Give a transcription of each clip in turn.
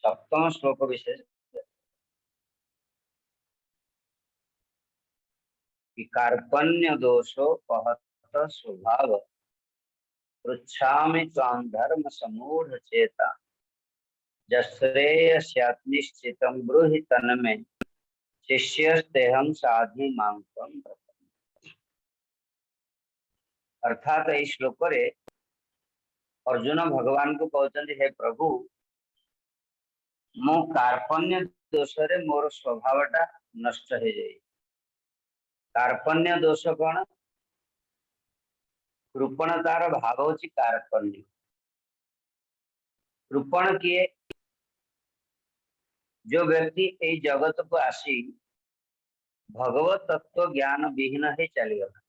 सप्तम श्लोक विशेष कि कार्पण्य दोषो पहत स्वभाव पृच्छामि त्वां धर्म समूढ़ चेता जश्रेयस्यात्निश्चितं ब्रूहि तन्मे शिष्यस्तेहं साधि मां त्वं प्रपन्नः। अर्थात इस श्लोक रे अर्जुन भगवान को कहते हे प्रभु मो कार्पण्य दोष रे मोर स्वभावटा नष्ट हो जाए। कार्पण्य दोष कौन? कृपणतार भाव होची कार्पण्य। कृपण किए? जो व्यक्ति ए जगत को आसी भगवत तत्व ज्ञान विहीन ही चलीगला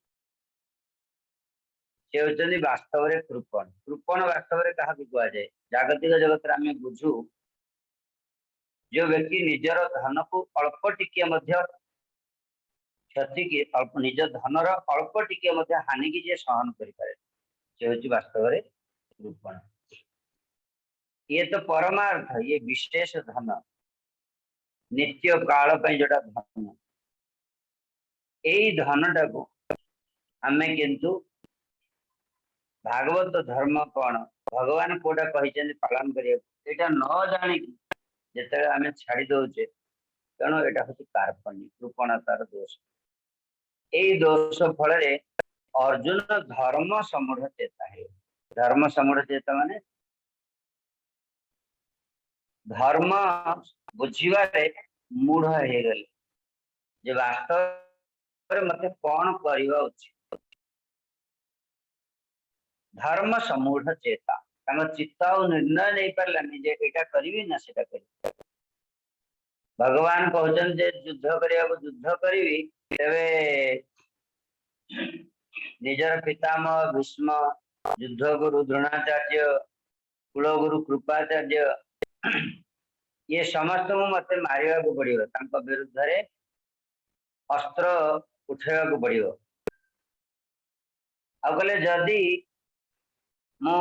से होचंदी वास्तव रे कृपण। कृपण वास्तव रे कहा कहा जाए? जागतिक जगत रे आमे बुझू जो व्यक्ति निजर धन को अल्प टिके मध्य क्षति की अल्प निज धनर अल्प टिके मध्य हानि की जे सहन करि पारे से होची वास्तव रे कृपण। ये तो परमार्थ, ये विशेष धन नित्य काल पे जोटा धन यही धनटा को आमे किंतु भागवत धर्म कौन भगवान कोटा कही पालन करिया न जानिकी जिते आम छाड़ी दौचे तेणु यहाँ हूँ कार्पण्य कृपणतार दोष। यही दोष फल अर्जुन धर्म समूढ़ चेता है। धर्म समूढ़ चेता माने धर्म बुझे मूढ़ हो गले जे वास्तव मत कौन करवा उचित। धर्म समूढ़ चेता चित्त निर्णय नहीं पारानी जे एटा करी ना सेटा करी। भगवान कहते युद्ध करने युद्ध करी तेरे निजर पितामह भीष्म युद्ध गुरु द्रोणाचार्य कुलगुरु कृपाचार्य ये समस्त मत मारिया को पड़ो विरुद्ध रे अस्त्र उठेवा को पड़ो। आले जदि मु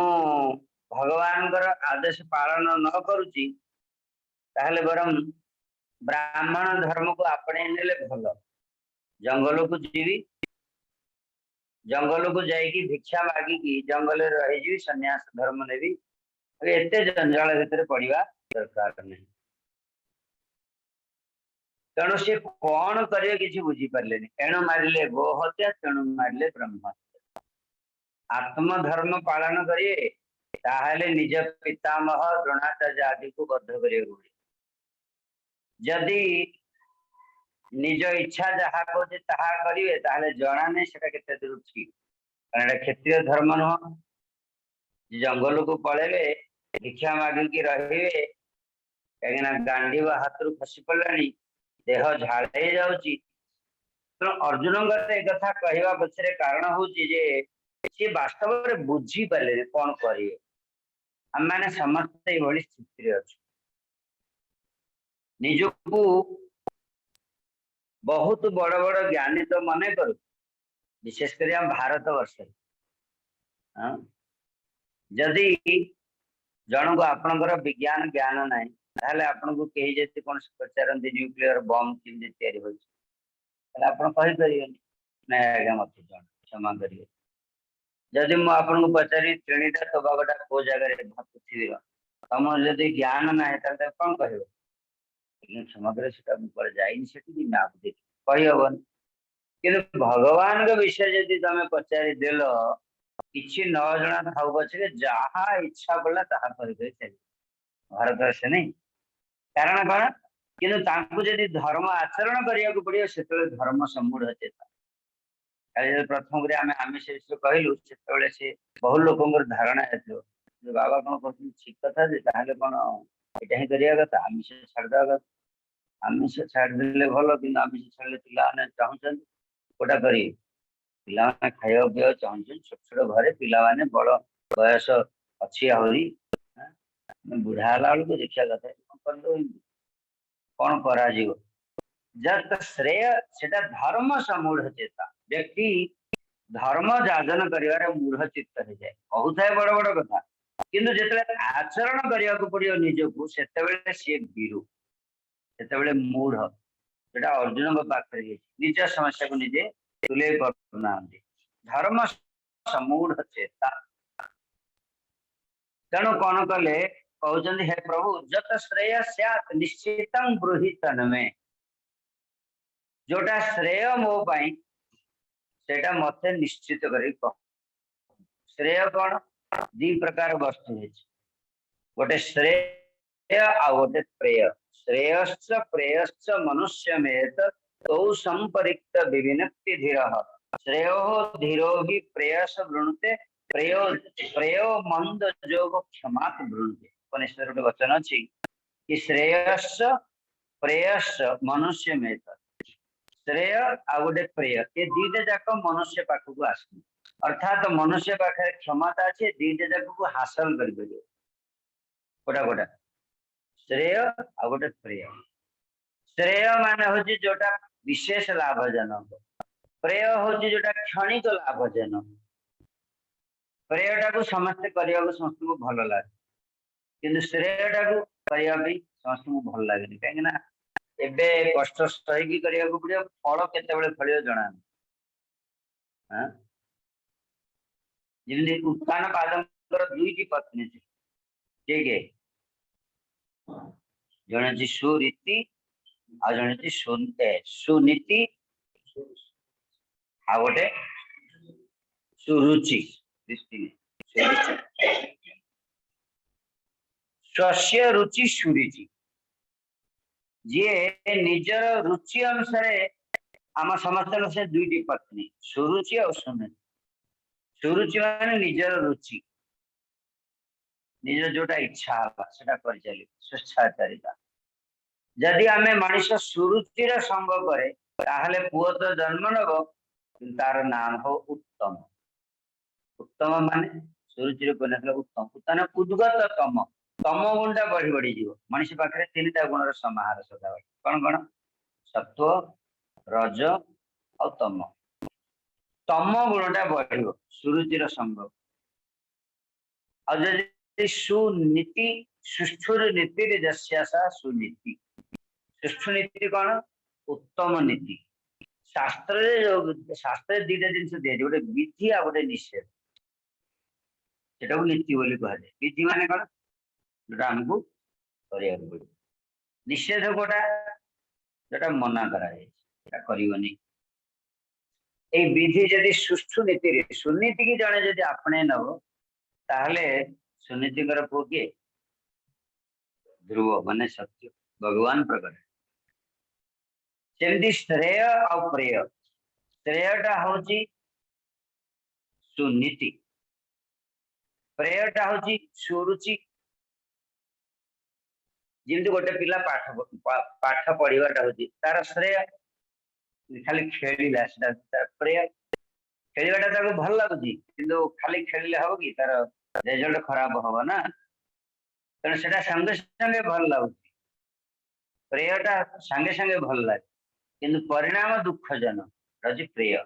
भगवान आदेश पालन न करुची ताहले बरम ब्राह्मण धर्म को आपणे नेले भल। जंगल को जीवी जंगल को जाइकी भिक्षा मागिकी जंगल रही सन्यास धर्म ने भी एते जंजाल भितर पड़िया दरकार नहीं। तेणु सी कौन करे किसी बुझी पारे एणु मारिले गो हत्या तेणु मारिले ब्रह्म हत्या। आत्मधर्म पालन करिए ताहले निज पितामह द्रोणाचार्य आदि को बद्ध करिए। जदि निज इच्छा जहाँ कहे ताहा करिवे ताहले जना नहीं सेटा केते दूर ठीक। कारण क्षत्रिय धर्म नुह। जंगल को पलैबे भिक्षा मागिकी रहिबे कहीं गांधी हाथ रु खसी पड़ानी देह झाड़ जाऊँगी। तो अर्जुन कथा कहवा पछरे कारण हूँ सी वास्तव में बुझी पारे कौन करेंगे। आम मैंने समस्त ये स्थिति अच्छे निजकू बहुत बड़ बड़ ज्ञानी तो मन करू विशेषकर आम भारत वर्ष जदि जन को आपणकर विज्ञान ज्ञान ना ताहले आपन को कही जैसे कौन पचारती न्यूक्लियर बम केमती तैयारी होती आप ना आज्ञा मत जान क्षमा करिए। जदि मुझे पचारि श्रेणीटा तबाकटा को जगह पृथ्वी तुम जदि ज्ञान ना कौन कह क्षमा कर कहीहबन कि भगवान विषय जदि तुम पचारि देल कि न जना था पचे जहाँ इच्छा पड़ा ताहा चल भारत से नहीं। कारण कौन कि जदि धर्म आचरण करने को पड़ो से धर्म समूढ़ चेता। प्रथम आम आमिष विषय कहलु से बहु लोक धारणा बाबा कौन कहते ठीक कथा कौन यहाँ करवा कथा आमिष छाड़ा कथा। आमिष छाड़दे भल कि आमिष छाड़े पे चाहते गोटा कर पिला खाया पीवा चाहते छोट छोट घरे पिला बड़ बयस अच्छी आहरी बुढ़ा बेलू देखा कथा कौन करा जत श्रेय सेटा धर्म समूढ़ चेता। व्यक्ति धर्म जाजन कर मूढ़ चित्त हो जाए कहू थाए बड़ बड़ कथा किंतु जेतेबेले आचरण करिया को पड़ियो निजको सेतेबेले से भीरु सेतेबेले मूढ़ जेटा अर्जुन को पाखरे निज समस्या को निजे तुले करना धर्म समूढ़ चेता तेणु कौन कले कहते हे प्रभु जत श्रेय सैत निश्चित ब्रूहि तन्मे जोटा श्रेय मो पाई सेटा मते निश्चित करी कह श्रेय कौन दी प्रकार वस्तु है गोटे श्रेय आ गोटे प्रेय श्रेयश्च प्रेयश्च मनुष्य में तौ संपरिक्त विविनक्ति धीरः श्रेयो धीरो ही प्रेयस वृणुते प्रेयो प्रेयो मंद जोग क्षमात वृणुते उपनिषद गोटे वचन अच्छी कि श्रेयश्च प्रेयश्च मनुष्य में श्रेय आ गोटे प्रेय ये दीटा जाक मनुष्य पाखक आस अर्थात मनुष्य पाखे क्षमता अच्छे दीटा जाक को हासिल कर गोटा गोटा श्रेय आ गोटे प्रेय श्रेय मान हूँ जोटा विशेष लाभजनक प्रेय हूँ जोटा क्षणिक लाभजनक प्रेयटा को समस्ते करने को समस्त को भल लगे किंतु श्रेयटा को करने समस्त को भल लगे कहीं एबे कष्ट सही करने को पड़ो फल केते फल जना जमी उत्थान पादर दुईटी पत्नी ठीक है जड़े सुरीति आ जड़े सुनीति आ गोटे सुरुचि स्वस्य रुचि सुरुचि जी निजर रुचि अनुसार आम समस्त से दुईटी पत्नी सुरुचि और सुनीति सुरुचि मान निजर रुचि निज जोटा इच्छा सेटा कर चली स्वेच्छाचारिता जदि आम मनीष सुरुचिर संग करे ताहले पुओ तो जन्म नब तार नाम हो उत्तम उत्तम माने सुरुचि उत्तम उत्तम उद्गत तम तम गुणटा बढ़ी बढ़ी जीव मनीष पाखे तीन गुणर समाहार सदा कौन कौन सत्व रज और तम तम गुणटा बढ़ सुरुचिर संग सुनीति सुष्ठुर नीति जस्यासा सुनीति सुष्ठु नीति कौन उत्तम नीति शास्त्र शास्त्र दीटा जिन दिए गोटे विधि आ गोटे निषेध सेटा नीति बोली कह विधि मान कौन जो आमको करने पड़े निषेध कोटा जो मना करनी विधि जदि सुष्ठु नीति सुनीति की जड़े जदि आपणे नब ताहले सुनीति पुओ किए ध्रुव माने सत्य भगवान प्रकट सेमती श्रेय और प्रेय श्रेयटा हूँ सुनीति प्रेयटा हूँ सुरुचि जमी गोटे पिला पाठ पढ़ाटा हूँ तार श्रेय खाली खेलिला प्रेय खेलवाटा भल लगुच कि खाली खेलिले हम कि तार रेजल्ट खराब हम ना तेना से संगे संगे भल लगुच प्रेयटा संगे संगे भल लगे किंतु परिणाम दुखजनक प्रेय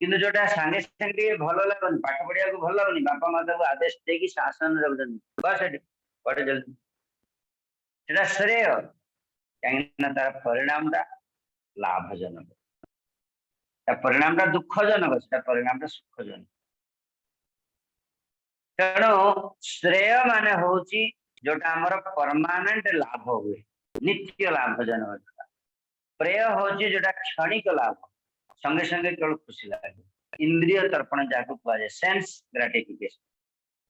किंतु जोटा संगे संगे भल लगुनि पाठ पढ़िया को भल लगुनि बापा माता को आदेश देकी शासन रखुच्च पढ़े जल्दी सेटा श्रेय कहीं तार परिणाम लाभजनक परिणाम दुखजनक से परिणाम सुखजनक तेणु श्रेय मान हूँ जोटा आमर परमानेंट लाभ हुए नित्य लाभजनक प्रेय हूँ जोटा क्षणिक लाभ संगे संगे केवल खुशी लगे इंद्रिय तर्पण जहाँ कहुए सेंस ग्राटिफिकेशन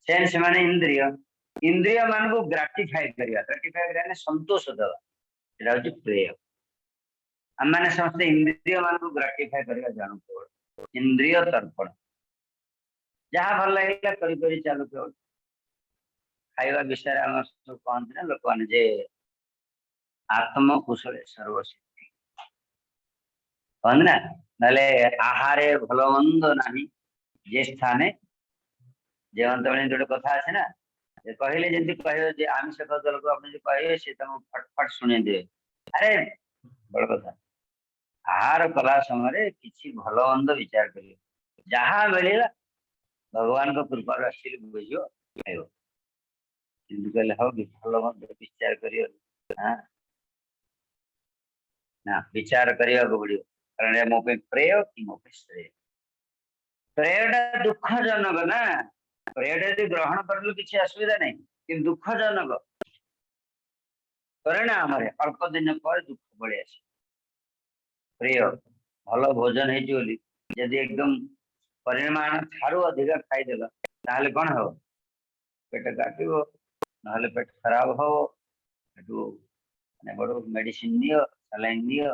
सेंस माने इंद्रिय इंद्रिय मान को ग्राटिफाई करने संतोष देवा हूँ प्रेय आम मैंने समस्त इंद्रिय मान को ग्राटिफाई करने जानू केवल इंद्रिय तर्पण जहाँ भल लगे करी चालू केवल खाଇବା विषय आम सब कहते ना लोक मैंने आत्मकुशल सर्वसिद्धि कहते ना ना आहारे भल मंद ना जे स्थाने जेवंत जो कथा अच्छे ना कहले जमी कह आमिष खाद्य लोक आप कहे सी तुम फटफट शुणी दे अरे बड़ कथा आहार कला समय किसी भल मंद विचार कर जहाँ मिलला भगवान को कृपा आश्चर्य बुझ ଖାଇବ। କିନ୍ତୁ କହିଲେ ହଉ କି ଭଲ ମନ୍ଦ ବିଚାର କରିବ ନା ବିଚାର କରିବାକୁ ପଡିବ, କାରଣ ମୋ ପାଇଁ ପ୍ରେୟ କି ମୋ ପାଇଁ ଶ୍ରେୟ। ପ୍ରେୟଟା ଦୁଃଖଜନକ ନା, ପ୍ରେୟଟା ଯଦି ଗ୍ରହଣ କରିଲୁ କିଛି ଅସୁବିଧା ନାହିଁ, କିନ୍ତୁ ଦୁଃଖଜନକ ପରିଣାମରେ ଅଳ୍ପ ଦିନ ପରେ ଦୁଃଖ ପଳେଇ ଆସେ। ପ୍ରେୟ ଭଲ ଭୋଜନ ହେଇଛି ବୋଲି ଯଦି ଏକଦମ ପରିମାଣ ଠାରୁ ଅଧିକ ଖାଇଦେଲ ତାହେଲେ କଣ ହବ? ପେଟ କାଟିବ, ନହେଲେ ପେଟ ଖରାପ ହବ। ସେଠୁ ବଡ ମେଡିସିନ ନିଅ, ସାଲାଇନ ନିଅ।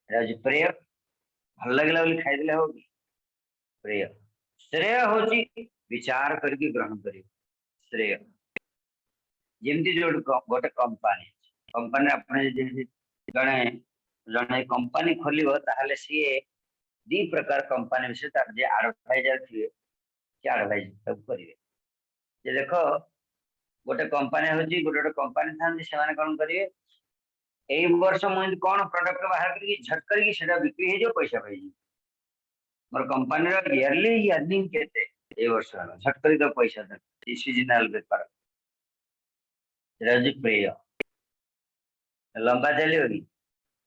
ଏଟା ହଉଛି ପ୍ରେୟ। ଭଲ ଲାଗିଲା ବୋଲି ଖାଇଦେଲେ ହବ କି? ପ୍ରେୟ। ଶ୍ରେୟ ହଉଛି ବିଚାର କରିକି ଗ୍ରହଣ କରିବ ଶ୍ରେୟ। ଯେମିତି ଗୋଟେ କମ୍ପାନୀ ଆପଣ ଯଦି ଜଣେ ଜଣେ କମ୍ପାନୀ ଖୋଲିବ ତାହେଲେ ସିଏ ଦି ପ୍ରକାର କମ୍ପାନୀ ବିଷୟରେ ତାର ଯିଏ ଆଡଭାଇଜର ଥିବେ ସେ ଆଡଭାଇଜ ସବୁ କରିବେ। ଯେ ଦେଖ ଗୋଟେ କମ୍ପାନୀ ହଉଛି ଗୋଟେ କମ୍ପାନୀ ଥାନ୍ତି, ସେମାନେ କଣ କରିବେ, ଏଇ ବର୍ଷ ମୁଁ ଏମିତି କଣ ପ୍ରଡକ୍ଟ ବାହାର କରିକି ଝଟ କରିକି ସେଟା ବିକ୍ରି ହେଇଯିବ, ପଇସା ପାଇଯିବ। ମୋର କମ୍ପାନୀର ଇୟରଲି अर्निंग କେତେ ଏଇ ବର୍ଷ ହେଲା, ଝଟ କରି ତ ପଇସା ଦରକାର, ସିଜନାଲ ବେପାର। ସେଟା ହଉଛି ପ୍ରେୟ। ଲମ୍ବା ଚାଲିବ କି?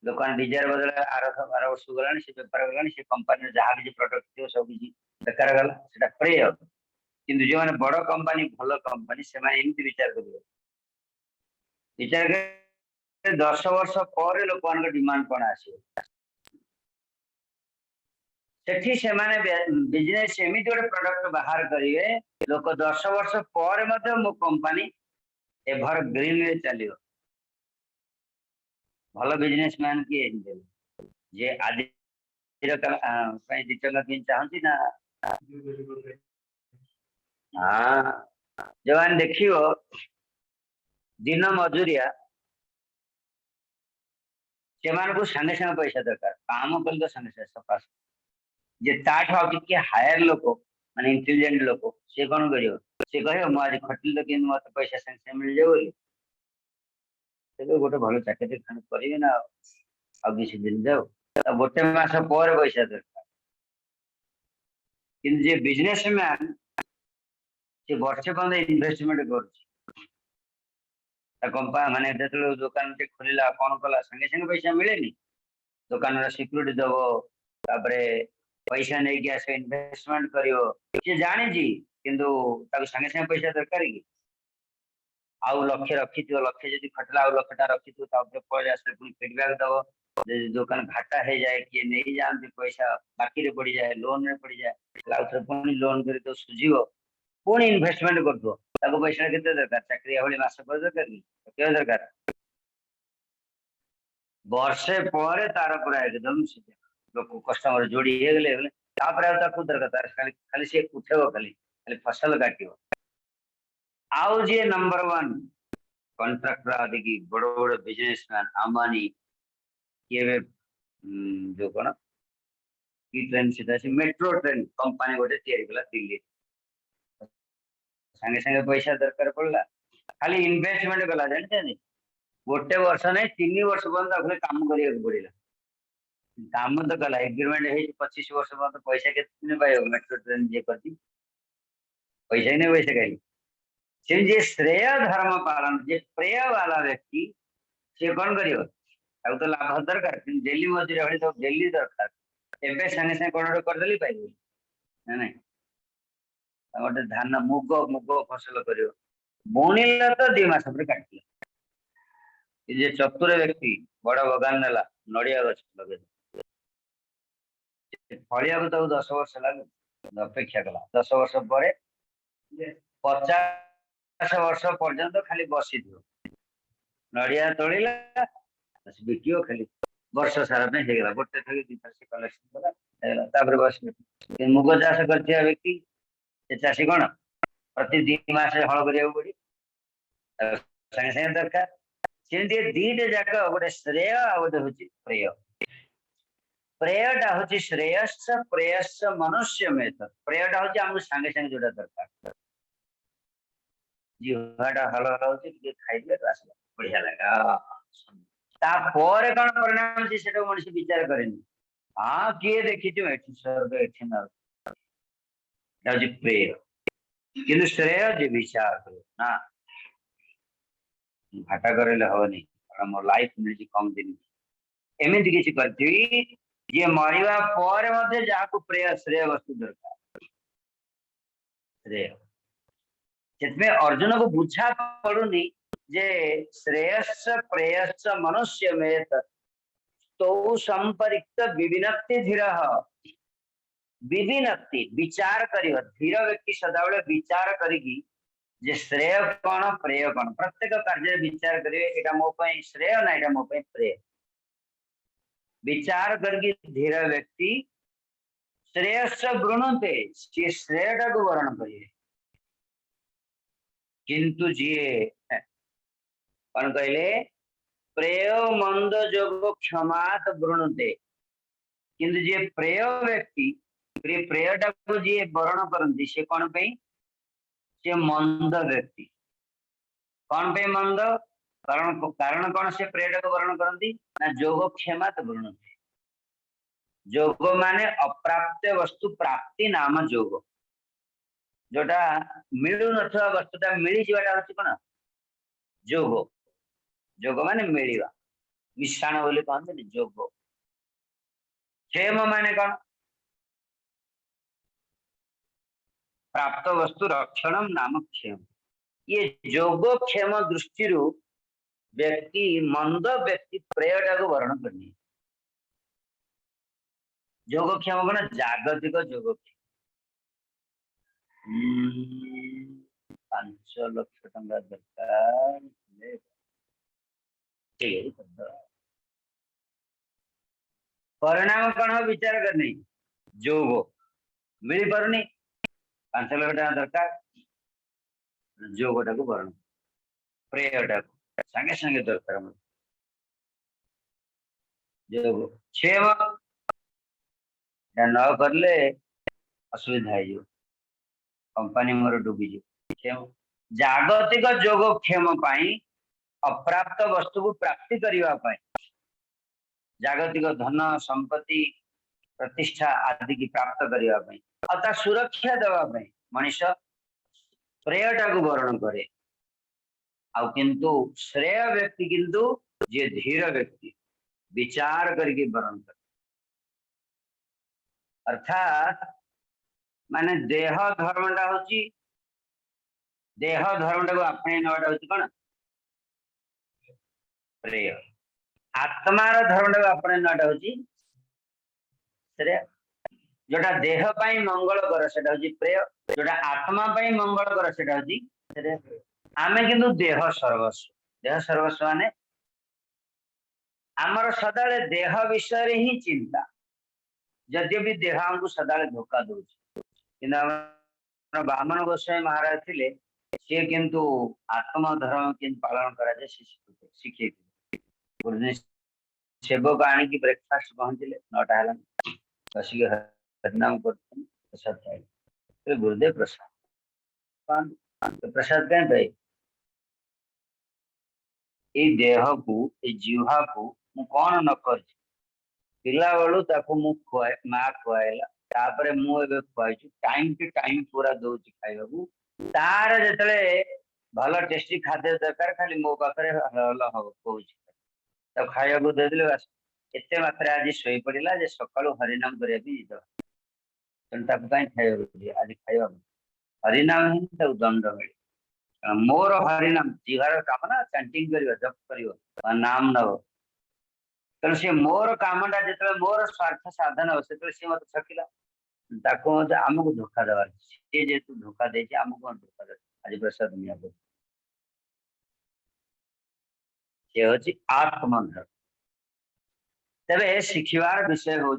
ଦୋକାନ ଡିଜାର ବଦଳ ଆର ବର୍ଷ ଗଲାଣି, ସେ ବେପାର ଗଲାଣି, ସେ କମ୍ପାନୀର ଯାହା କିଛି ପ୍ରଡକ୍ଟ ଥିବ ସବୁ କିଛି ବେକାର ଗଲା, ସେଟା ପ୍ରେୟ। କିନ୍ତୁ ଯୋଉମାନେ ବଡ କମ୍ପାନୀ, ଭଲ କମ୍ପାନୀ, ସେମାନେ ଏମିତି ବିଚାର କରିବେ, ବିଚାର 10 ବର୍ଷ ପରେ ଲୋକମାନଙ୍କ ଡିମାଣ୍ଡ କଣ ଆସିବ, ସେଠି ସେମାନେ ବିଜନେସ ଏମିତି ଗୋଟେ ପ୍ରଡକ୍ଟ ବାହାର କରିବେ, ଲୋକ 10 ବର୍ଷ ପରେ ମଧ୍ୟ ମୋ କମ୍ପାନୀ ଏଭର ଗ୍ରୀନ ରେ ଚାଲିବ। ଭଲ ବିଜନେସମ୍ୟାନ କିଏ ହେଇଥିବ, ଯେ ଆଜି ପାଇଁ 2 ଟଙ୍କା କିଣି ଚାହୁଁଛି ନା, ଯୋଉମାନେ ଦେଖିବ ଦିନ ମଜୁରିଆ, ସେମାନଙ୍କୁ ସାଙ୍ଗେ ସାଙ୍ଗେ ପଇସା ଦରକାର, କାମ କଲେ ତ ସାଙ୍ଗେ ସାଙ୍ଗେ ସଫା। ଯେ ତାଠୁ ଆଉ ଟିକେ ହାୟର ଲୋକ, ମାନେ ଇଣ୍ଟେଲିଜେଣ୍ଟ ଲୋକ, ସେ କଣ କରିବ, ସେ କହିବ ମୁଁ ଆଜି ଖଟିଲି ତ କିନ୍ତୁ ମତେ ପଇସା ସାଙ୍ଗେ ସାଙ୍ଗେ ମିଳିଯିବ ବୋଲି, ତେବେ ଗୋଟେ ଭଲ ଚାକିରି କରିବି ନା, ଆଉ କିଛି ଦିନ ଯାଉ, ଗୋଟେ ମାସ ପରେ ପଇସା ଦରକାର। କିନ୍ତୁ ଯେ ବିଜନେସମ୍ୟାନ ସେ ବର୍ଷେ ପର୍ଯ୍ୟନ୍ତ ଇନଭେଷ୍ଟମେଣ୍ଟ କରୁଛି। କମ୍ପାନୀ ମାନେ ଯେତେବେଳେ ଦୋକାନ ଟେ ଖୋଲିଲା, କଣ କଲା, ସାଙ୍ଗେ ସାଙ୍ଗେ ପଇସା ମିଳେନି। ଦୋକାନର ସିକ୍ୟୁରିଟି ଦବ, ତାପରେ ପଇସା ନେଇକି ଆସିବ, ଇନଭେଷ୍ଟମେଣ୍ଟ କରିବ, ସେ ଜାଣିଛି, କିନ୍ତୁ ତାକୁ ସାଙ୍ଗେ ସାଙ୍ଗେ ପଇସା ଦରକାର କି? ଆଉ ଲକ୍ଷେ ରଖିଥିବ, ଲକ୍ଷେ ଯଦି ଖଟିଲା ଆଉ 1,00,000 ରଖିଥିବ, ତାପରେ ପରେ ଆସିଲେ ପୁଣି ଫିଡବ୍ୟାକ୍ ଦବ। ଯଦି ଦୋକାନ ଘାଟା ହେଇଯାଏ, କିଏ ନେଇଯାଆନ୍ତି ପଇସା, ବାକିରେ ପଡିଯାଏ, ଲୋନ ରେ ପଡିଯାଏ, ଆଉ ପୁଣି ଲୋନ କରି ତ ସୁଝିବ, ପୁଣି ଇନଭେଷ୍ଟମେଣ୍ଟ କରୁଥିବ, ତାକୁ ପଇସା କେତେ ଦରକାର? ଚାକିରିଆ ଭଳି ମାସ ପରେ ଦରକାର କି? କେତେ ଦରକାର? ବର୍ଷେ ପରେ ତାର ପୁରା ଏକଦମ ଲୋକ କଷ୍ଟମର ଯୋଡି ହେଇଗଲେ, ତାପରେ ଆଉ ତାକୁ ଦରକାର, ତାର ଖାଲି ସେ ଉଠେଇବ, ଖାଲି ଫସଲ କାଟିବ। ଆଉ ଯିଏ ନମ୍ବର 1 କଣ୍ଟ୍ରାକ୍ଟର ଆଦିକି ବଡ ବଡ ବିଜନେସମ୍ୟାନ, ଆମ୍ବାନୀ, କିଏ ଯୋଉ କଣ କି ଟ୍ରେନ ସେଟା ଅଛି, ମେଟ୍ରୋ ଟ୍ରେନ କମ୍ପାନୀ ଗୋଟେ ତିଆରି କଲା ଦିଲ୍ଲୀ, ସାଙ୍ଗେ ସାଙ୍ଗେ ପଇସା ଦରକାର ପଡିଲା, ଖାଲି ଇନଭେଷ୍ଟମେଣ୍ଟ କଲା, ଜାଣିଛନ୍ତି? ଗୋଟେ ବର୍ଷ ନାଇଁ 3 ବର୍ଷ ପର୍ଯ୍ୟନ୍ତ ତାକୁ କାମ କରିବାକୁ ପଡିଲା। କାମ ତ କଲା, ଏଗ୍ରିମେଣ୍ଟ ହେଇଛି 25 ବର୍ଷ ପର୍ଯ୍ୟନ୍ତ, ପଇସା କେତେ ଦିନ ପାଇବ? ମେଟ୍ରୋ ଟ୍ରେନ ଯିଏ କରିଛି ପଇସା ହିଁ ପଇସା କାହିଁ। ସେ ଯିଏ ଶ୍ରେୟ ଧର୍ମ ପାଳନ, ଯେ ପ୍ରେୟ ବାଲା ବ୍ୟକ୍ତି, ସିଏ କଣ କରିବ, ତାକୁ ତ ଲାଭ ଦରକାର, କିନ୍ତୁ ଡେଲି ମଜୁରିଆ ଭଳି ତାକୁ ଡେଲି ଦରକାର। ଏବେ ସାଙ୍ଗେ ସାଙ୍ଗେ କଣ ଗୋଟେ କରିଦେଲି ପାଇବ ନା ନାଇଁ? ଗୋଟେ ଧାନ ମୁଗ ଫସଲ କରିବ, ବୁଣିଲା ତ 2 ମାସ ପରେ କାଟିଲା। ଯେ ଚତୁର ବ୍ୟକ୍ତି ବଡ ବଗାନ ନେଲା, ନଡିଆ ଗଛ ଲଗେଇଲା, ଫଳିବାକୁ ତାକୁ 10 ବର୍ଷ ଲାଗେ, ଅପେକ୍ଷା କଲା, 10 ବର୍ଷ ପରେ 50 ବର୍ଷ ପର୍ଯ୍ୟନ୍ତ ଖାଲି ବସିଥିବ, ନଡିଆ ତୋଳିଲା, ବିକିବ, ଖାଲି ବର୍ଷ ସାରା ପାଇଁ ହେଇଗଲା, ଗୋଟେ ଥର 2 ଥର ସେ କଲେକ୍ସନ କଲା, ହେଇଗଲା, ତାପରେ ବସିବ। ମୁଗ ଚାଷ କରିଥିବା ବ୍ୟକ୍ତି, ସେ ଚାଷୀ କଣ ପ୍ରତି 2 ମାସରେ ହଳ କରିବାକୁ ପଡିବ, ସାଙ୍ଗେ ସାଙ୍ଗେ ଦରକାର। ସେମିତି ଦିଟା ଯାକ, ଗୋଟେ ଶ୍ରେୟ ଆଉ ଗୋଟେ ହଉଛି ପ୍ରେୟ। ପ୍ରେୟଟା ହଉଛି ଶ୍ରେୟସ୍ස ପ୍ରେୟସ୍ସ ମନୁଷ୍ୟ ମେତ। ପ୍ରେୟଟା ହଉଛି ଆମକୁ ସାଙ୍ଗେ ସାଙ୍ଗେ ଯୋଉଟା ଦରକାର, ଜିହ୍ବାଟା ହଲ ହଲ ହଉଛି, ଟିକେ ଖାଇଦେଲେ ଆସିଲା, ବଢିଆ ଲାଗା। ତାପରେ କଣ ପରିଣାମ ଅଛି ସେଟାକୁ ମଣିଷ ବିଚାର କରେନି। କିଏ ଦେଖିଛୁ, ଏଠି ସ୍ୱର୍ଗ, ଏଠି ନରକ, ହଉଛି ପ୍ରେୟ। किंतु श्रेय जे विचार करो ना घाटा करे हवनी मो लाइफ मिली कम दिन एमती किसी करथिबी जे मरिबा पर मध्ये जाको प्रेय श्रेय वस्तु दरकार श्रेय जितमें अर्जुन को बुझा पड़ुनी जे श्रेयस्स प्रेयस्स मनुष्य में तो संपरिक्त विविनक्ति धीर विविनक्ति विचार करियो धीर व्यक्ति सदाबले विचार करिकी जे श्रेय कौन प्रेय कौन प्रत्येक कार्य विचार करिवे एटा मो पई श्रेय ना एटा मो पई प्रेय विचार करके धीर व्यक्ति श्रेयस्स वृणुते सी श्रेयटा को वर्ण करिए किंतु जी कौन कहले प्रेय मंद जोग क्षमात वृणुते किंतु जे प्रेय व्यक्ति प्रेयटा को जी वर्ण करती से कौन पे से मंद व्यक्ति कौन पे मंद कारण कौन से प्रेयटा को वर्ण करती ना जोग क्षमात वृणुते जोग माने अप्राप्त वस्तु प्राप्ति नाम जोग जोटा मिलू नथवा वस्तुटा मिली जीवाटा होची कोन जोग जोग माने मिलिवा मिश्रण बोली कहते जोग क्षेम माने कौन प्राप्त वस्तु रक्षणम नाम क्षेम ये जोग क्षेम दृष्टि व्यक्ति मंद व्यक्ति प्रेयटा को वर्ण करनी जोगक्षेम कौन जागतिक जोगक्षेम 5 लाख टंका दरकार परिणाम कौन विचार करनी जोग मिल पारनी 5 लाख टंका दरकार जोगटा को वर्ण प्रेयटा को संगे संगे दरकार जोग क्षेम न करले असुविधा है कंपनी मोर डूबी जागतिक जोग क्षेम अप्राप्त वस्तु को प्राप्ति करने जागतिक धन संपत्ति प्रतिष्ठा आदि की प्राप्त करने और सुरक्षा देवाई मनीष प्रेयटा को वर्ण करे किंतु श्रेय व्यक्ति किंतु जे धीर व्यक्ति विचार करके वर्ण करे अर्थात माने देह धर्मटा होची देह धर्मटा को अपने नवाटा होची कोन प्रेय आत्मार धर्मटा को अपने नवाटा होची श्रेय जोटा देह पाई मंगल कर सेटा होची प्रेय जोटा आत्मा पाई मंगल कर सेटा होची श्रेय आमे किंतु देह सर्वस्व माने आमर सदाले देह विषय ही चिंता यद्यपि देह हमको सदाले धोखा दूची बामन गोस्वामी महाराज थे सी किंतु आत्मधर्म के पालन करा शिखे गुरुजी सेवक आनिकी ब्रेकफास्ट पहुंचले 9टा बस हरिनाम करते प्रसाद खाए गुरुदेव प्रसाद प्रसाद कहीं भाई ये देह को ये जीवा को मु कौन न कर पिला बेलू माँ खुआला तापर मुझे खुआई टाइम टू टाइम पूरा दौर खाइबा तार जिते भल टेस्टी खाद्य दरकार खाली मो पाखे हल हम कह खाया देदेले बास एत मात्रा आज शई पड़ा सका हरिनाम करने खाई आज खाइबा हरिनाम ही दंड मिले मोर हरिनाम जीवार काम ना चैंटिंग कर जप कर नाम नब तेणु सी मोर कामटा जो मोर स्वार्थ साधन हो से मत छकिला आमको धोखा देवार सी जेतु धोखा दे आमको धोखा दे आज प्रसाद निया से हूँ आत्मधर्म तेरे शिखिबार विषय हूँ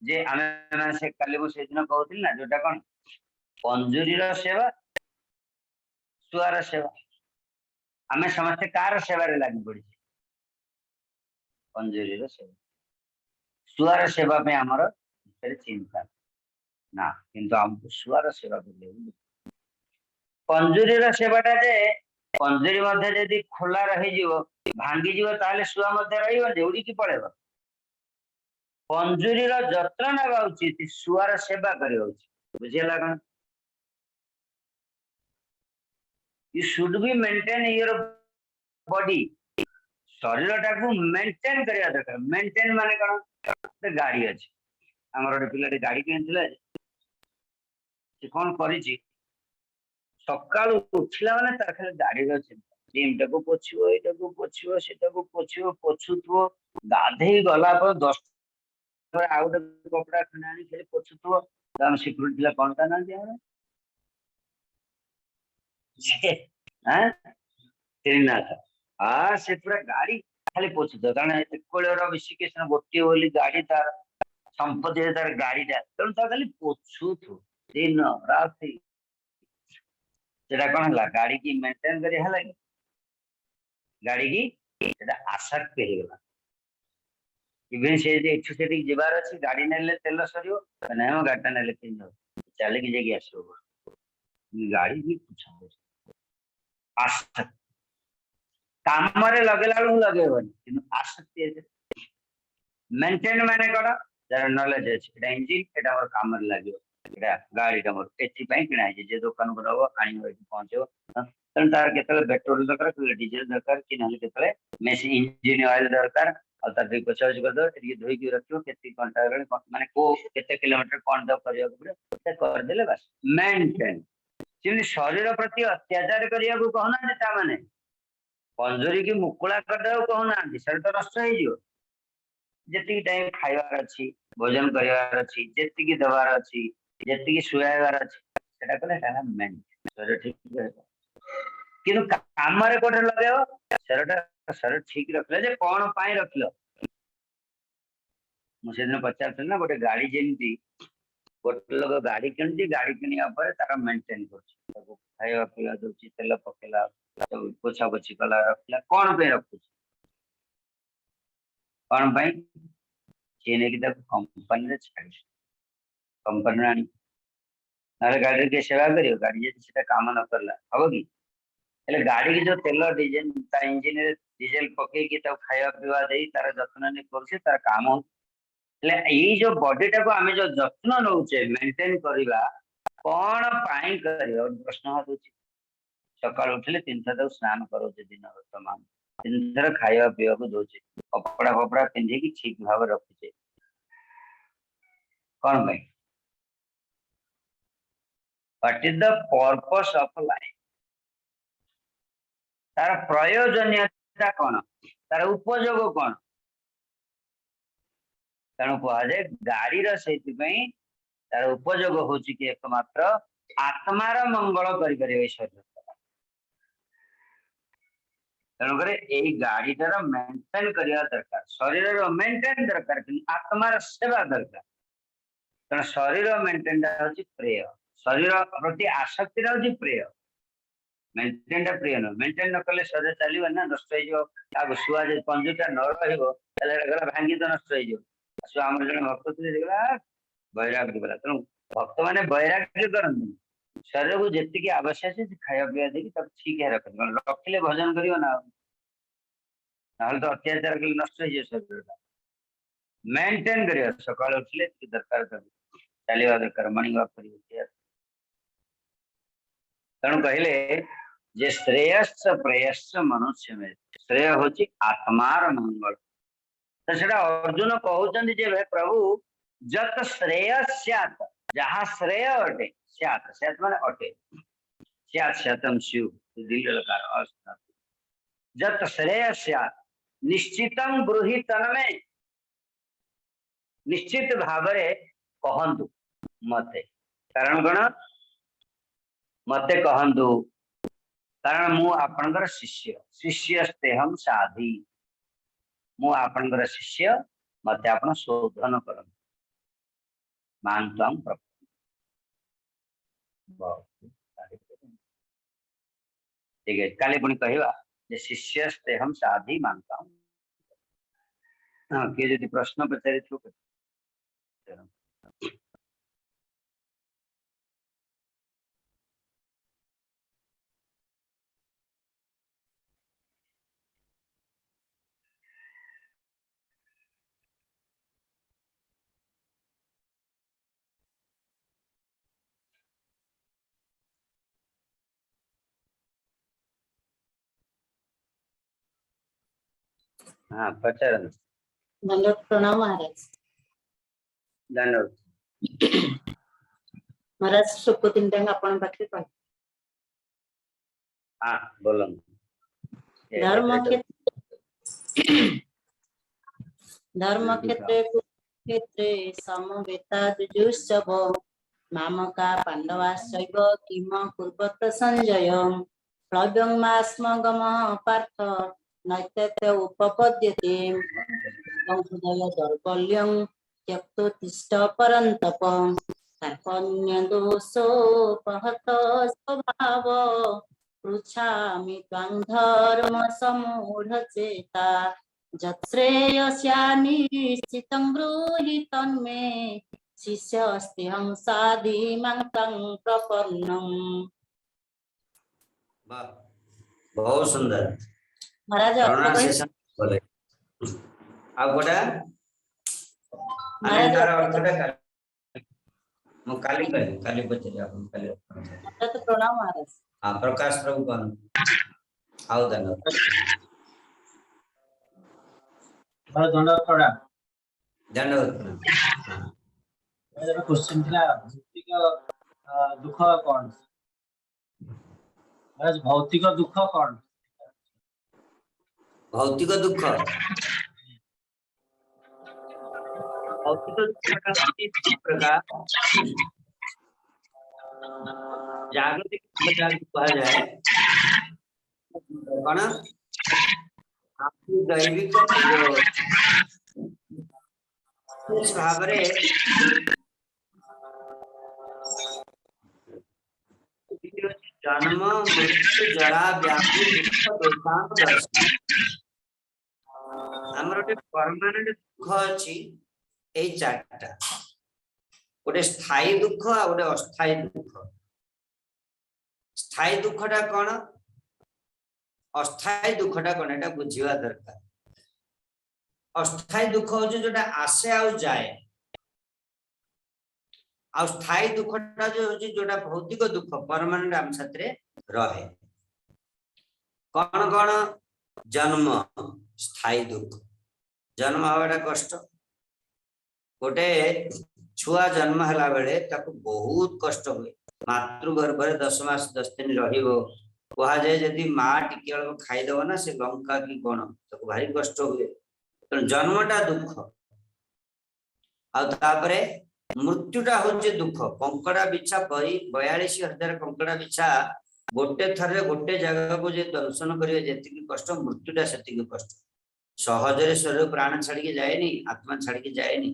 जे आम से काली मुझे दिन कहती ना जोटा कौन पंजुरी सेवा सुआर सेवा आम समस्ते कार सेवार लगी पड़ी पंजुरी सेवा सुआर सेवा पे आमर चिंता ना किंतु हमको सुआर सेवा कर पंजुरी सेवाटा जे पंजुरी मध्य खोला रही भांगी जीव शुआ उड़ी की पड़ेगा पंजुरी जत्न ना उचित शुआर सेवा करवा बुझेगा कौन you should be maintain your body शरीर टाक मेंटेन करने दरकार मेंटेन माने कौन गाड़ी अच्छी आमर गोटे पिला गाड़ी किनी कौन कर सका उठला मैंने तार खाली गाड़ी जिम टाक पोछो यटा को पोछो सेटा को पोछो पोछुव गाधे गला 10 आउ गोटे कपड़ा खंडे आनी खाली पोछुव सिक्यूरीटी पिला कौन ता ना श्रीनाथ हाँ से पूरा गाड़ी खाली पोछुव कारण विशिकेशन गोटे बोली गाड़ी तार संपत्ति तार गाड़ीटा तेणु खाली पोछुव दिन राति कौन है गाड़ी की मेंटेन कर गाड़ी की आसक्ति होगा इवेन से एठू से जबार अच्छी गाड़ी ने तेल सर ना गाड़ी ने चलिकी जाकि आसो गाड़ी भी आसक्ति काम लगेला लगे आसक्ति मेंटेन माने कौन जरा नॉलेज अच्छे इंजिन एटा काम लगे गाड़ी मोर एपाई किणा जे दुकान को दब आन पहुंचो तेणु तार के पेट्रोल दरकार डीजेल दरकार कि ना मेसीन इंजिन ऑयल दरकार और तार पोछापोछ कर धोईकी रखो के घंटा माने को केते किलोमीटर कौन दब करदे बस मेंटेन शरीर प्रति अत्याचार करने को कहना मैंने कंजरी की मुकुला करदे कहना शरीर तो नष्ट हो जी टाइम खाइबार अच्छी भोजन करार अच्छी जी दबार अच्छी जी शुआबार अच्छी कले शरीर ठीक कि कम कौटे लगे शरीर ठीक रखले कौन पाई रखल मुझे पचार ना गोटे गाड़ी जमी गोटे लोग गाड़ी कि गाड़ी किणवा तार मेंटेन कर खाଇବା ପିଇବା ଦଉଛି ତେଲ ପକେଇଲା पोछा पोछी कला रखला कौन पे रखुच कौन पाई सी नहीं कंपनी छाड़ कंपनी आनी ना गाड़ी के सेवा कर गाड़ी से काम न करला हम कि गाड़ी की जो तेल डिजेल इंजिन डीजेल पकईकि खाଇବା पीवा दे तार जत्न नहीं कर तार काम ये जो बॉडी टाक आम जो जत्न नौचे मेंटेन करवा कौन पाई कर प्रश्न हूँ सकाल उठे 3 थर स्नान करोचे दिन तमाम 3 थर खाଇବା पीवा को दौचे कपड़ा फपड़ा पिंधिकी ठीक भाव रखुचे कौन भाई what is the purpose of life तार प्रयोजनीयता कौन तार उपयोग कौन तेणु कहुए गाड़ी तार उपयोग हूँ कि एकमात्र आत्मार मंगल कर शरीर तेणुक गाड़ीटार मेंटेन करवा दरकार शरीर मेंटेन दरकार आत्मार सेवा दरकार कारण शरीर मेंटेन हूँ प्रिय शरीर प्रति आसक्ति हूँ प्रिय मेंटेन टा प्रिय नुह मेंटेन न कले शरीर चलो ना नष्ट हो शुआ पंजुटा न रहा भांगी तो नष्ट हो आम जन भक्त थे वैराग्य बोला तेणु भक्त मैंने वैराग्य करते शरीर को जी आवश्यक है खाया पीवा देखिए ठीक है रखिले भजन कर तो अत्याचार कले नष्ट हो शरीर मेंटेन कर सकाल उठले दरकार चलवा दरकार मॉर्निंग वॉक कर तेणु कहले जे श्रेयस्स प्रेयस्स मनुष्य में श्रेय हूँ आत्मार मंगल तो सेटा अर्जुन कहते जे प्रभु जत श्रेय सैत जहाँ श्रेय अटे सैत सैत मान अटे सैत शतम शिव दिलकार जत श्रेय सैत निश्चितम ब्रूहि तन्मे निश्चित भाव कहतु मते कारण कौन मते कहतु कारण मु आपणकर शिष्य शिष्यस्तेहम साधी मु आपणकर शिष्य मत आपण शोधन कर मानताम ठीक है काली पुणी कहवा शिष्यस्तेहम साधी मानता हाँ किए जो प्रश्न पचारि हाँ पचार दंडवत प्रणाम महाराज। दंडवत महाराज सुको तीन टाइम आपण पाखे कह हाँ बोलो धर्म क्षेत्रे समवेताजुषभ मामका पांडवाश्चैव किम कुर्वत संजय प्लव्यमास्मगम पार्थ नैत्य उपपद्यते हृदय दौर्बल्यं त्यक्तोत्तिष्ठ परन्तप कार्पण्यदोषोपहत स्वभाव पृच्छामि त्वां धर्मसमूढचेता यच्छ्रेयस्यानिश्चितं ब्रूहि तन्मे शिष्यस्तेऽहं साधिमां तं प्रपन्नम्। बहुत सुंदर महाराज प्रोनाउंसिएशन बोले अब गोटा महाराज तार अर्थटा मु काली पचरे आपन काली तो प्रणाम महाराज। हां प्रकाश प्रभु कौन आउ धन्यवाद धन्यवाद प्रणाम धन्यवाद मेरा क्वेश्चन था भौतिक दुख कौन आज भौतिक दुख कौन भौतिक दुख प्रकार जागतिक कहा जाए कौन आपकी दैविक भाव जन्म मृत्यु जरा व्याधि दुख दर्शन हमर परमानेंट दुख अछि ए चारटा गोटे स्थायी दुख आ गोटे अस्थायी दुख स्थायी दुखटा कौन अस्थायी दुखटा कौन एटा बुझिवा दरकार अस्थायी दुख हो जोटा आसे आउ जाए आ स्थायी दुखटा जो हो जोटा भौतिक दुख परमानेंट हम साथे रहे कौन कौन जन्म स्थायी दुख जन्म हवाटा कष्ट गोटे छुआ जन्म हला बेले ताको बहुत कष्ट हुए मातृगर्भ 10 मास 10 दिन रहिबो कहा जाए यदि मां टिके खाईदेव ना से लंका की कौन ताको भारी कष्ट हुए तो जन्मटा दुख आतापरे मृत्युटा होचे दुख कंकड़ा बिछा 42,000 कंकड़ा बिछा गोटे थरे गोटे जगह को जे दर्शन करिवे जेतिकी कष्ट मृत्युटा सेतिकी कष्ट सहजरे शरीर प्राण छाड़ी के जाएनी आत्मा छाड़ी के जाएनी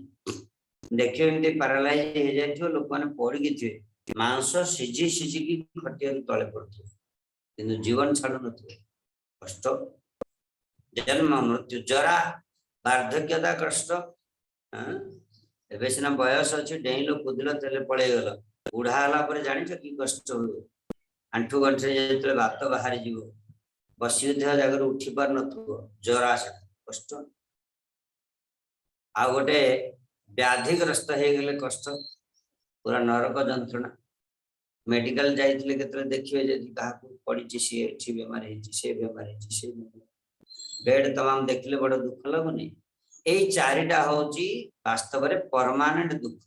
देखियो एमती पैरालाइज हो जाइथियो लोक माने पड़ी के थिए मांस सिझी सिझी की खटिया तळे पड़थि किंतु जीवन छाडु नथि कष्ट जन्म मृत्यु जरा वार्धक्यता कष्ट एबे सिना बयस अछि डेइलो कुदिलो तेले पळे गेल बुढ़ा हला पर जानि छ की कष्ट हुए आंठू गंठे जेतले बात बाहर जीवो बसी देह जगह उठी पार नथुओ जरा से कष्ट आ गोटे व्याधिग्रस्त हो गले कष्ट पूरा नरक जंत्रणा मेडिकल जाइथिले केतरे देखिवे जदि काहाकू पड़ी सी छि बेमार हेछि से बेमार हेछि से बेड तमाम देखले बड़ दुख लगुनी ए चारिटा होची वास्तव रे परमानेंट दुख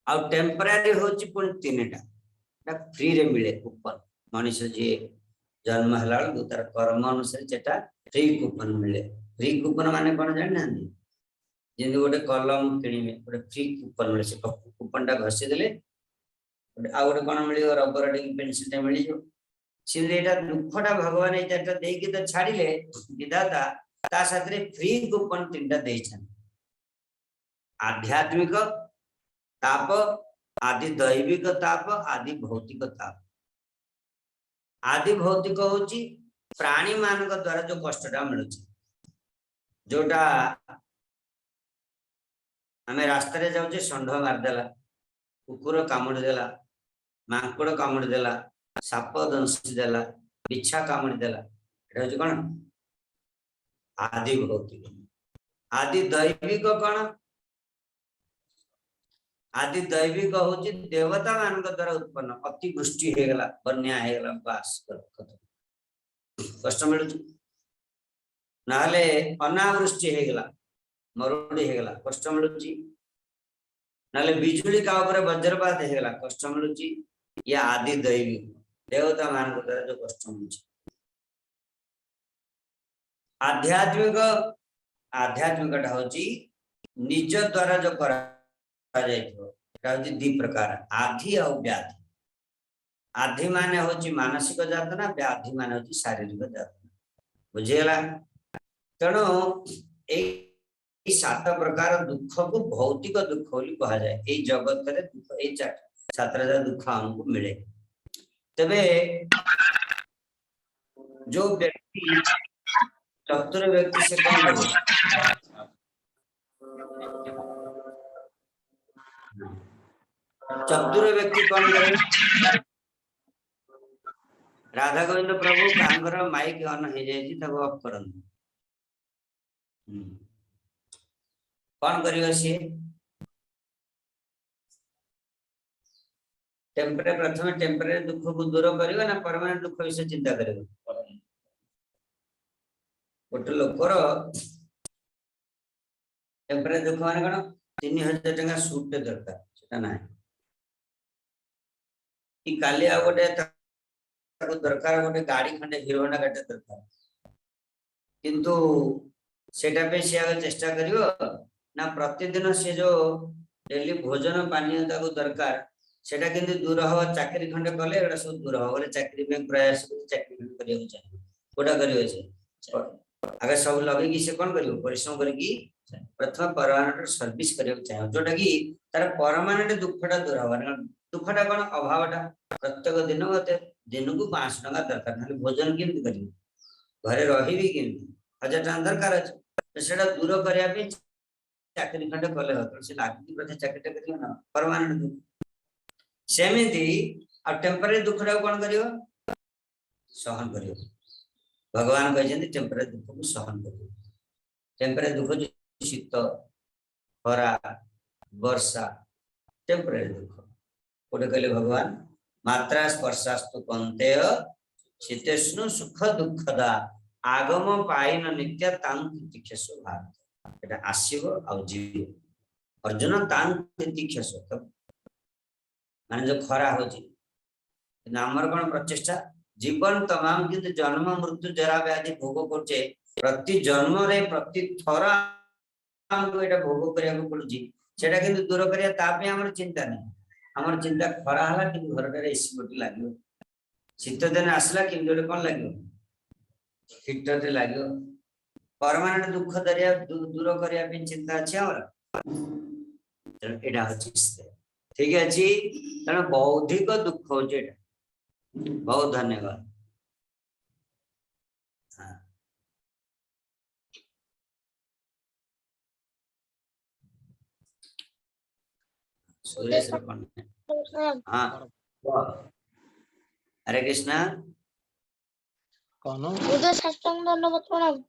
आ टेम्पररी होची पुन तीनटा फ्री रे मिले कूपन मनुष्य जी जन्म हला तार कर्म अनुसार जेटा फ्री कूपन मिले फ्री कूपन माने कोन जानि जेंदि गोटे कलम किनिबे गोटे फ्री कूपन मिले से कूपन टा घसी देले आ गोटे कोन मिलियो रबर टे पेंसिल टे मिलियो सिलेटा दुखटा भगवान ए चारटा देकी तो छाड़िले विधाता ता साथरे फ्री कूपन तीनटा देछन आध्यात्मिक ताप आदि दैविक ताप आदि भौतिक ताप आदि भौतिक होची प्राणी मानक द्वारा जो कष्टटा मिलुची जोटा आमे रास्ता रे जाउचे षंढ मारदेला कुकुर कामुड़ी देला मांकड़ कामुड़ी देला साप दंशी देला बिछा कामुड़ी देला एटा होची कोन आदि भौतिक आदि दैविक कोन आदि दैविक होची देवता मानक द्वारा उत्पन्न अति वृष्टि हे गेला बन्या हे गेला बास कष्ट मिलुची नाले अनावृष्टि हेगला मरुड़ी हेगला कष्ट मिलुची नाले बिजुली का ऊपर वज्रपात हेगला कष्ट मिलुची या आदि दैवी देवता मान को द्वारा जो कष्ट मिलुची आध्यात्मिक आध्यात्मिकटा होची निज द्वारा जो करा जायतो एटा होची दी प्रकार आधि और व्याधि आधि माने होची मानसिक यातना व्याधि माने होची शारीरिक यातना बुझेला तेणु ए सात प्रकार दुख को भौतिक दुख बोली कहा जाए ए जगत रे दुख ए सात दुख हमको मिले तबे जो व्यक्ति चतुर व्यक्ति से कौन करे चतुर व्यक्ति कौन करे राधा गोविंद प्रभु कांगर माइक ऑन हो जाए तब ऑफ करन कौन करियो सी टेम्परेरी प्रथम टेम्परेरी दुख को दूर करियो ना परमानेंट दुख विषय चिंता करियो गोटे लोकर टेम्परेरी दुख माने कोन 3000 टका सूट दरकार सेटा ना कि काली आ गोटे दरकार गोटे गाड़ी खंडे हीरो होंडा गाड़ी दरकार किंतु सेटा पे से आगे चेष्टा करियो ना प्रतिदिन से जो डेली भोजन पानी ताको दरकार सेटा किंतु दूर हो चाकरी खंडे कले एडा सब दूर हो बोले चाकरी में प्रयास चाकरी करियो चाहिए कोडा करियो से आगे सब लगे कि से कोन करियो परिश्रम करकी प्रथम परमानेंट सर्विस करियो चाहिए जोटा कि तार परमानेंट दुखटा दूर हो दुखटा कोन अभावटा प्रत्येक दिन होते दिन को 500 टका दरकार खाली भोजन केमति करियो घरे रहिबी केमति 1000 टका दरकार अछि सेटा दूर करिया पे चाकरी खंडे कले होतो से लागी प्रति चाकरी करियो ना परमानेंट दुख सेमिति आ टेम्परेरी दुखटा कोन करियो सहन करियो भगवान कहजंती टेम्परेरी दुख को सहन करियो टेम्परेरी दुख जो शीत खरा वर्षा टेम्परेरी दुख कोटे कहले भगवान मात्रा स्पर्शास्तु कंतेय शीतेष्णु सुख दुखदा आगम पाइन नित्य तांग तितिक्षसु भारत एटा आसीबो आ जीव अर्जुन तांग तितिक्षसु माने जो खरा होची नामर कोन प्रचेष्टा जीवन तमाम किंतु जन्म मृत्यु जरा व्याधि भोग करछे प्रति जन्म रे प्रति थरा हमको एटा भोग करिया को पड़ुची सेटा किंतु दूर करिया तापे हमर चिंता नहीं हमर चिंता खरा हला कि घर रे एसी गोटी लागियो शीत दिन आसला कि जोले कोन लागियो हीटर रे लागियो परमानेंट दुख दरिया दूर करिया पे चिंता अछि हमर एटा अछि ठीक अछि तने बौद्धिक दुख होचे बहुत धन्यवाद हाँ सुरेश हाँ हरे कृष्णा कौन उदय साष्टांग दंडवत प्रणाम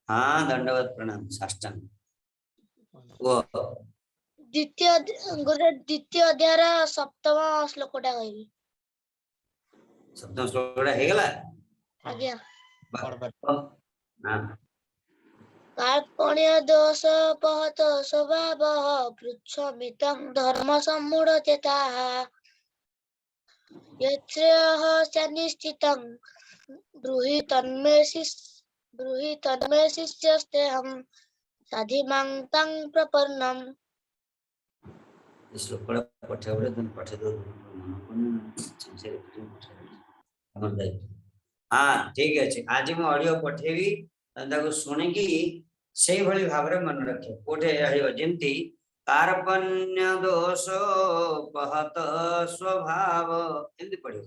हाँ दंडवत प्रणाम साष्टांग वो द्वितीय अध्याय सप्तम श्लोकटा कहबी सप्तम श्लोकटा हे गेला आज्ञा हां कार्पण्य दोष पहत स्वभाव पृच्छमितं धर्म सम्मूढचेताः यत्रेह सनिश्चितं ब्रूहि तन्मे शिष्यस्तेऽहं साधिमां तं प्रपन्नम् श्लोकटा पठेबे तुम पठे दो हाँ ठीक है आज मैं ऑडियो पठेबी ताको सुनिकी सेही भली भाबरे मन रखे कोठे रहियो जेंती कार्पण्य दोष पहत स्वभाव एंती पढ़ियो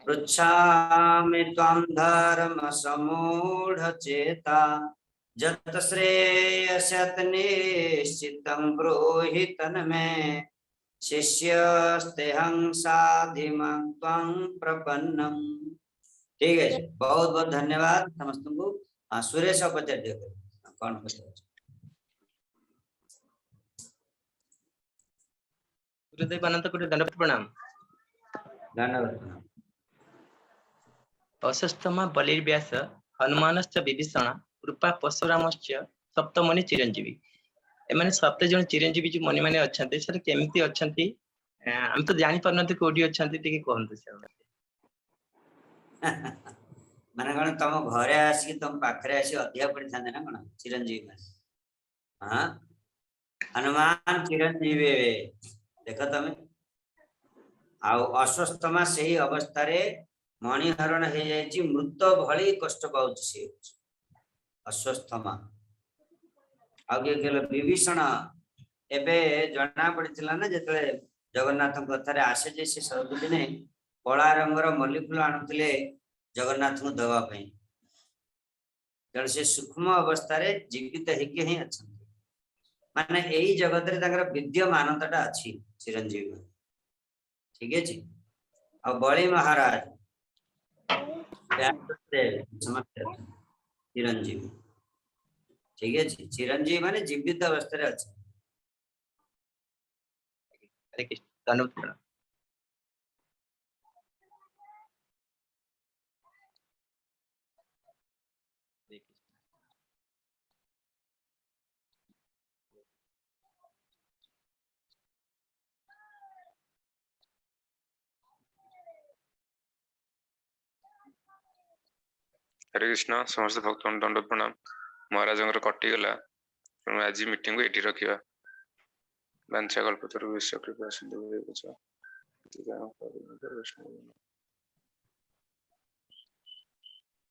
पृच्छामि त्वं धर्म समूढ़ चेता जत श्रेयस्यत निश्चितं ब्रूहि तन्मे शिष्यस्तेऽहं साधिमां त्वं प्रपन्नम् ठीक है बहुत बहुत धन्यवाद समस्त को सुरेश पचार कौन गुरुदेव अनंत कोटि दंडवत प्रणाम धन्यवाद अशस्तमा बलिर्व्यास हनुमानश्च विभीषण कृपा परशुरामश्च सप्तमणि चिरंजीवी। एमाने सप्त जन चिरंजीवी जो मणि माने अछंती सर केमिति अछंती हम तो जानि परनते कोडी अछंती टिके कहंतु सर। माने कौन तुम घरे आसिक तुम पाखरे आसी अधिया पड़ी था ना कौन चिरंजीवी माने हाँ हनुमान चिरंजीवी देख तुम आउ अस्वस्थमा सही अवस्था रे मणिहरण हो जाइए मृत भली कष्ट पाउछ से अस्वस्थमा आउ के गेल विभीषण एबे जना पड़िथिला ना जेतले जगन्नाथ कथारे आसे जे से सबदिने कला रंगर मल्ली फूल आणुथिले जगन्नाथ को दवा पई जण से सूक्ष्म अवस्था रे जीवित हेके ही अछन माने एई जगत रे ताकर विद्यमानताटा अछि चिरंजीवी ठीक है जी अब बड़ी महाराज समझते चिरंजीवी ठीक है जी चिरंजीवी माने जीवित अवस्था रे अछि हरे कृष्ण दंडवत प्रणाम। हरे कृष्ण। हरे कृष्ण समस्त भक्त दंड प्रणाम महाराज कटिगला आज मीटिंग को एटी रखा वांछा कल्पतरु विश्व कृपा सिंधु